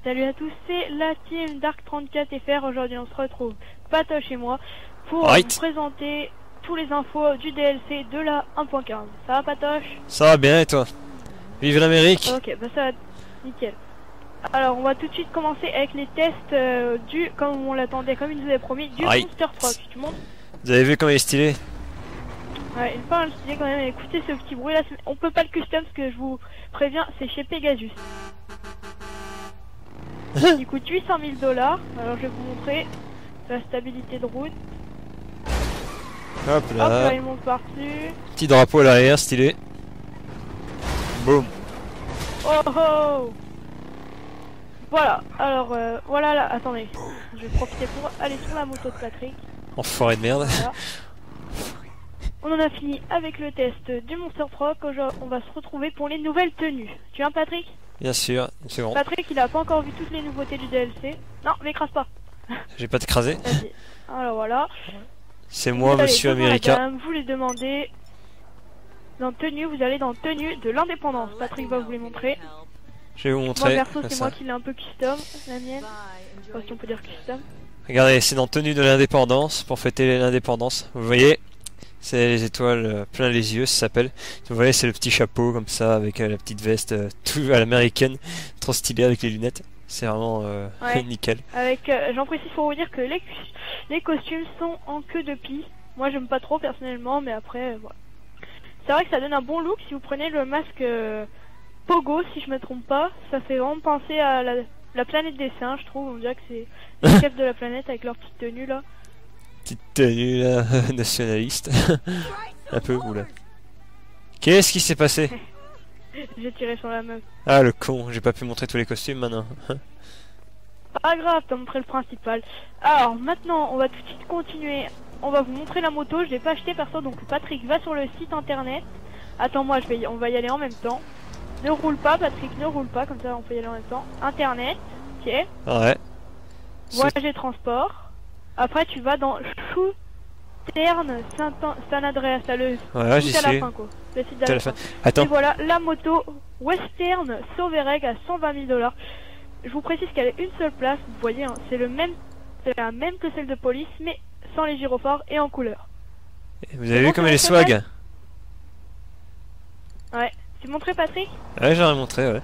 Salut à tous, c'est la team Dark34FR. Aujourd'hui on se retrouve Patoche et moi pour vous présenter tous les infos du DLC de la 1.15. Ça va Patoche? Ça va bien et toi? Vive l'Amérique. Ok, bah ça va nickel. Alors on va tout de suite commencer avec les tests du, comme on l'attendait, comme il nous avait promis, du Monster Truck. Tu montes? Vous avez vu comment il est stylé? Ouais, il est pas mal stylé quand même. Écoutez ce petit bruit là, on peut pas le custom parce que je vous préviens, c'est chez Pegasus. Il coûte 800 000 $. Alors je vais vous montrer la stabilité de route. Hop là. Hop là, il monte par-dessus. Petit drapeau à l'arrière, stylé. Boum. Oh oh. Voilà, alors voilà là, attendez. Je vais profiter pour aller sur la moto de Patrick. Enfoiré de merde. Voilà. On en a fini avec le test du Monster Truck. On va se retrouver pour les nouvelles tenues. Tu viens Patrick? Bien sûr, une seconde. Patrick il a pas encore vu toutes les nouveautés du DLC. Non, m'écrase pas. J'ai pas t'écraser. Alors voilà. C'est moi, Monsieur America. Vous les demandez. Dans tenue, vous allez dans tenue de l'indépendance. Patrick va vous les montrer. Je vais vous montrer. Moi perso c'est moi qui l'ai un peu custom, la mienne. Je sais pas si on peut dire custom. Regardez, c'est dans tenue de l'indépendance pour fêter l'indépendance. Vous voyez, c'est les étoiles plein les yeux, ça s'appelle. Vous voyez, c'est le petit chapeau comme ça avec la petite veste tout à l'américaine, trop stylé avec les lunettes. C'est vraiment ouais. nickel. Avec, j'en précise pour vous dire que les costumes sont en queue de pie. Moi j'aime pas trop personnellement, mais après voilà. C'est vrai que ça donne un bon look si vous prenez le masque Pogo, si je me trompe pas. Ça fait vraiment penser à la planète des singes, je trouve. On dirait que c'est les chefs de la planète avec leur petite tenue là. Petite tenue là, nationaliste. Un peu, oula. Qu'est-ce qui s'est passé? J'ai tiré sur la meuf. Ah le con, j'ai pas pu montrer tous les costumes maintenant. Pas grave, t'as montré le principal. Alors maintenant, on va tout de suite continuer. On va vous montrer la moto, je l'ai pas acheté perso, donc Patrick va sur le site internet. Attends moi, on va y aller en même temps. Ne roule pas Patrick, ne roule pas, comme ça on peut y aller en même temps. Internet, ok. Ouais. Voyager transport. Après tu vas dans Western San Andreas, le ouais, j'y suis. suis. Le site de la fin. Attends. Et voilà, la moto Western Sauvereg à 120 000 $. Je vous précise qu'elle est une seule place, vous voyez, hein, c'est la même que celle de police, mais sans les gyrophares et en couleur. Vous avez vu comme elle est swag? Ouais, c'est montré Patrick? Ouais, j'aurais montré, ouais.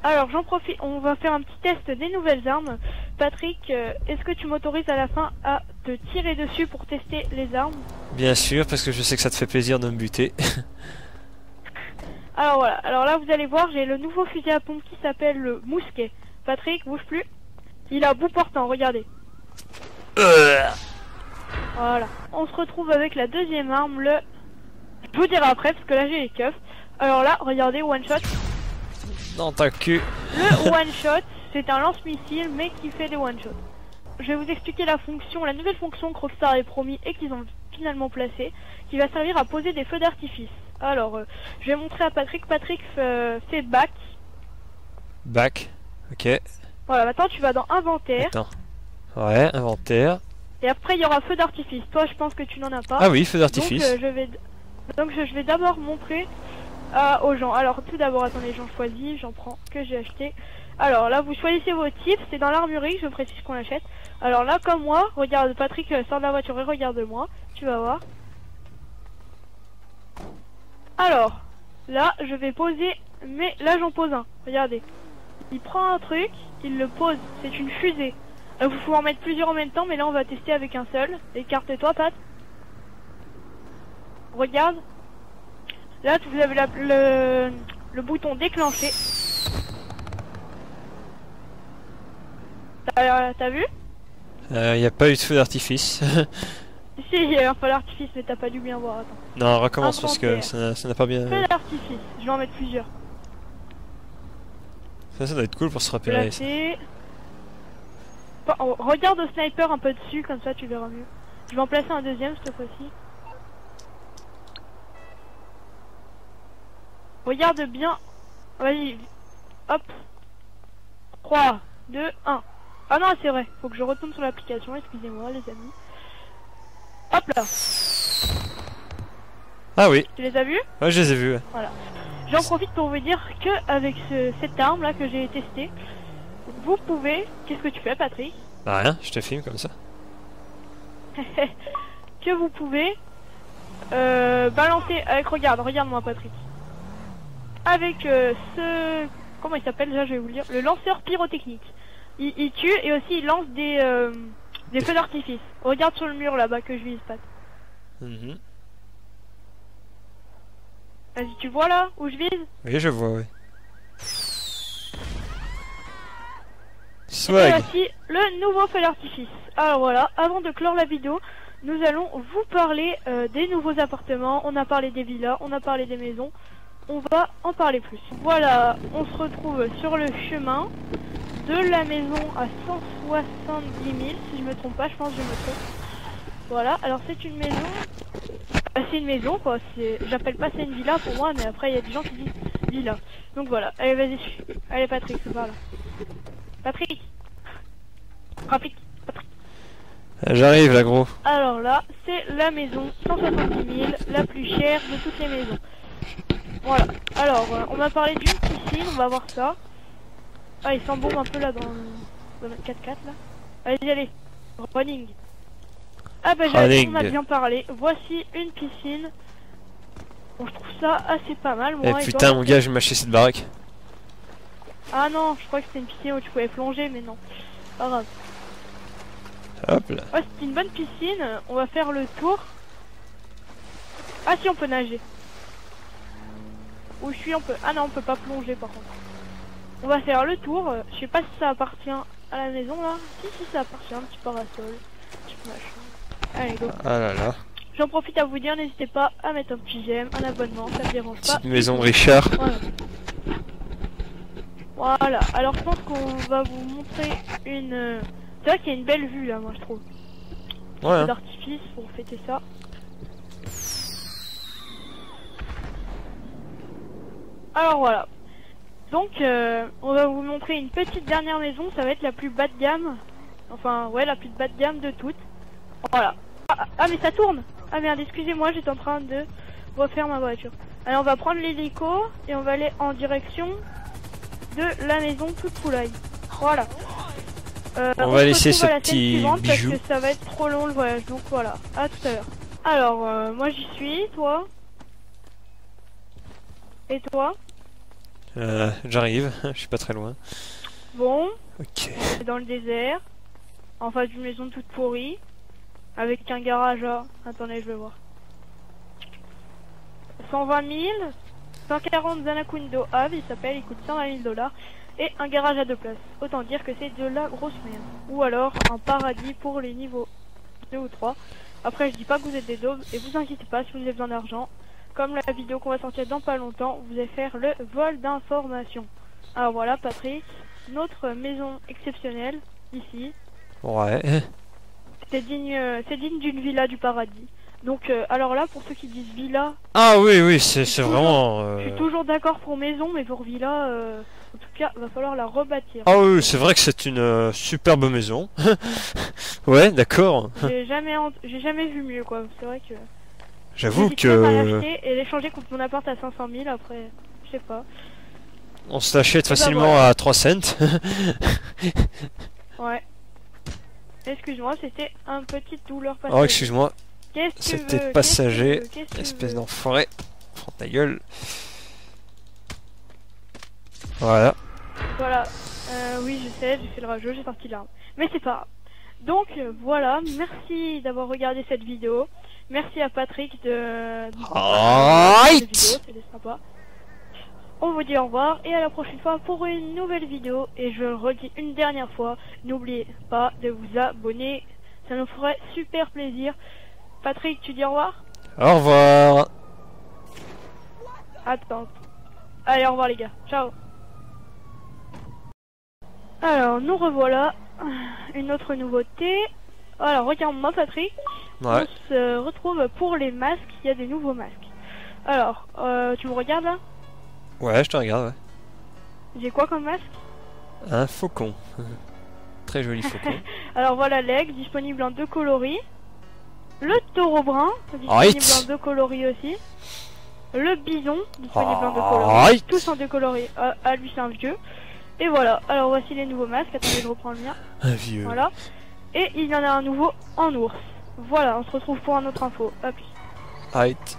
Alors j'en profite, on va faire un petit test des nouvelles armes. Patrick, est-ce que tu m'autorises à la fin à te tirer dessus pour tester les armes? Bien sûr, parce que je sais que ça te fait plaisir de me buter. Alors voilà, alors là vous allez voir, j'ai le nouveau fusil à pompe qui s'appelle le mousquet. Patrick, bouge plus. Il a bout portant, regardez. Voilà, on se retrouve avec la deuxième arme, le... Je vous dirai après, parce que là j'ai les keufs. Alors là, regardez, one shot. Dans ta cul. Le one shot, c'est un lance-missile, mais qui fait des one shots. Je vais vous expliquer la fonction, la nouvelle fonction que Rockstar avait promis et qu'ils ont finalement placée, qui va servir à poser des feux d'artifice. Alors, je vais montrer à Patrick. Patrick fait back. Back, ok. Voilà, maintenant tu vas dans inventaire. Attends. Ouais, inventaire. Et après il y aura feu d'artifice. Toi, je pense que tu n'en as pas. Ah oui, feu d'artifice. Donc, je vais d'abord montrer aux gens. Alors, tout d'abord, attendez, j'en choisis, j'en prends que j'ai acheté. Alors là, vous choisissez vos types. C'est dans l'armurerie, je précise qu'on l'achète. Alors là, comme moi, regarde, Patrick sort de la voiture et regarde-moi. Tu vas voir. Alors, là, je vais poser, mais là, j'en pose un. Regardez. Il prend un truc, il le pose. C'est une fusée. Vous pouvez en mettre plusieurs en même temps, mais là, on va tester avec un seul. Écarte-toi, Pat. Regarde. Là, vous avez le bouton déclenché. T'as vu? Il n'y a pas eu de feu d'artifice. Si, il y a un feu d'artifice, mais t'as pas dû bien voir. Attends. Non, recommence parce que ça n'a pas bien... Feu d'artifice, je vais en mettre plusieurs. Ça doit être cool pour se repérer. Bon, regarde au sniper un peu dessus, comme ça tu verras mieux. Je vais en placer un deuxième cette fois-ci. Regarde bien. Vas-y. Hop. 3, 2, 1. Ah non, c'est vrai. Faut que je retourne sur l'application. Excusez-moi, les amis. Hop là. Ah oui. Tu les as vus? Ouais, je les ai vus. Ouais. Voilà. J'en profite pour vous dire que avec cette arme là que j'ai testée, vous pouvez... Qu'est-ce que tu fais, Patrick? Bah rien, je te filme comme ça. Que vous pouvez balancer avec... Regarde-moi, Patrick. Avec ce... Comment il s'appelle déjà, je vais vous le dire. Le lanceur pyrotechnique. Il tue et aussi il lance des feux d'artifice. Regarde sur le mur là-bas que je vise, Pat. Mhm. Vas-y, tu vois là où je vise? Oui, je vois, oui. Et Swag. voici le nouveau feu d'artifice. Alors voilà, avant de clore la vidéo, nous allons vous parler des nouveaux appartements. On a parlé des villas, on a parlé des maisons. On va en parler plus. Voilà, on se retrouve sur le chemin de la maison à 170 000, si je me trompe pas, je pense que je me trompe. Voilà, alors c'est une maison... c'est une maison quoi, j'appelle pas ça une villa pour moi, mais après il y a des gens qui disent villa. Donc voilà, allez vas-y, allez Patrick, c'est par là. Patrick. J'arrive là, gros. Alors là, c'est la maison 170 000, la plus chère de toutes les maisons. Voilà, alors on m'a parlé d'une piscine, on va voir ça. Ah, il s'embaume un peu là dans notre 4x4 là. Allez, running. Ah bah on a bien parlé, voici une piscine. Bon, je trouve ça assez pas mal moi. Eh putain mon gars, je vais m'acheter cette baraque. Ah non, je crois que c'était une piscine où tu pouvais plonger, mais non. Pas grave. Hop là. Ouais, c'est une bonne piscine, on va faire le tour. Ah si, on peut nager. Où je suis, on peut... Ah non, on peut pas plonger par contre. On va faire le tour, je sais pas si ça appartient à la maison là. Si ça appartient, un petit parasol, petit machin. Allez go. Ah là là. J'en profite à vous dire, n'hésitez pas à mettre un petit j'aime, un abonnement, ça me dérange pas. Petite maison de Richard. Voilà, alors je pense qu'on va vous montrer une... C'est vrai qu'il y a une belle vue là, moi je trouve. Ouais. Hein. D'artifice pour fêter ça. Alors voilà. Donc on va vous montrer une petite dernière maison, ça va être la plus bas de gamme. Enfin ouais, la plus bas de gamme de toutes. Voilà. Ah mais ça tourne. Ah merde, excusez-moi, j'étais en train de refaire ma voiture. Allez, on va prendre l'hélico et on va aller en direction de la maison toute poulaille. Voilà. On va laisser ce petit bijou. Parce que ça va être trop long le voyage, donc voilà. À tout à l'heure. Alors moi j'y suis, toi. Et toi? J'arrive, je suis pas très loin. Bon. Ok. On est dans le désert. En face d'une maison toute pourrie. Avec un garage à... Attendez, je vais voir. 120 000. 140 Zanakundo Ave, il s'appelle, il coûte 120 000 $. Et un garage à 2 places. Autant dire que c'est de la grosse merde. Ou alors un paradis pour les niveaux 2 ou 3. Après, je dis pas que vous êtes des daubes. Et vous inquiétez pas, si vous avez besoin d'argent, comme la vidéo qu'on va sortir dans pas longtemps, vous allez faire le vol d'informations. Alors voilà, Patrick, notre maison exceptionnelle, ici. Ouais. C'est digne d'une villa du paradis. Donc, alors là, pour ceux qui disent villa... Ah oui, c'est vraiment... Je suis toujours d'accord pour maison, mais pour villa, en tout cas, va falloir la rebâtir. Ah oui, c'est vrai que c'est une superbe maison. Ouais, d'accord. J'ai jamais vu mieux, quoi. C'est vrai que... J'avoue J'hésite même à que... l'acheter et l'échanger contre mon appart à 500 000, après, je sais pas. On se l'achète facilement voilà. à 3 cents. Ouais. Excuse-moi, c'était un petit douleur passager. Oh, excuse-moi. Qu'est-ce que tu C'était veux? passager. Qu'est-ce que tu Espèce veux? d'enfoiré. Prends ta gueule. Voilà. Voilà. Oui, je sais, j'ai fait le rageux, j'ai sorti l'arme. Mais c'est pas grave. Donc, voilà. Merci d'avoir regardé cette vidéo. Merci à Patrick de Right. vidéo, c'était sympa. On vous dit au revoir et à la prochaine fois pour une nouvelle vidéo. Et je le redis une dernière fois, n'oubliez pas de vous abonner. Ça nous ferait super plaisir. Patrick, tu dis au revoir? Au revoir. Attends. Allez, au revoir les gars. Ciao. Alors, nous revoilà. Une autre nouveauté. Alors, regarde-moi Patrick. Ouais. On se retrouve pour les masques. Il y a des nouveaux masques. Alors, tu me regardes là? Ouais, je te regarde, ouais. J'ai quoi comme masque? Un faucon. Très joli faucon. Alors voilà l'aigle, disponible en 2 coloris. Le taureau brun, disponible Right. en 2 coloris aussi. Le bison, disponible en 2 coloris. Right. Tous en 2 coloris. Ah, lui c'est un vieux. Et voilà, alors voici les nouveaux masques. Attendez, je reprends le mien. Un vieux. Voilà. Et il y en a un nouveau en ours. Voilà, on se retrouve pour un autre info. À plus. Right.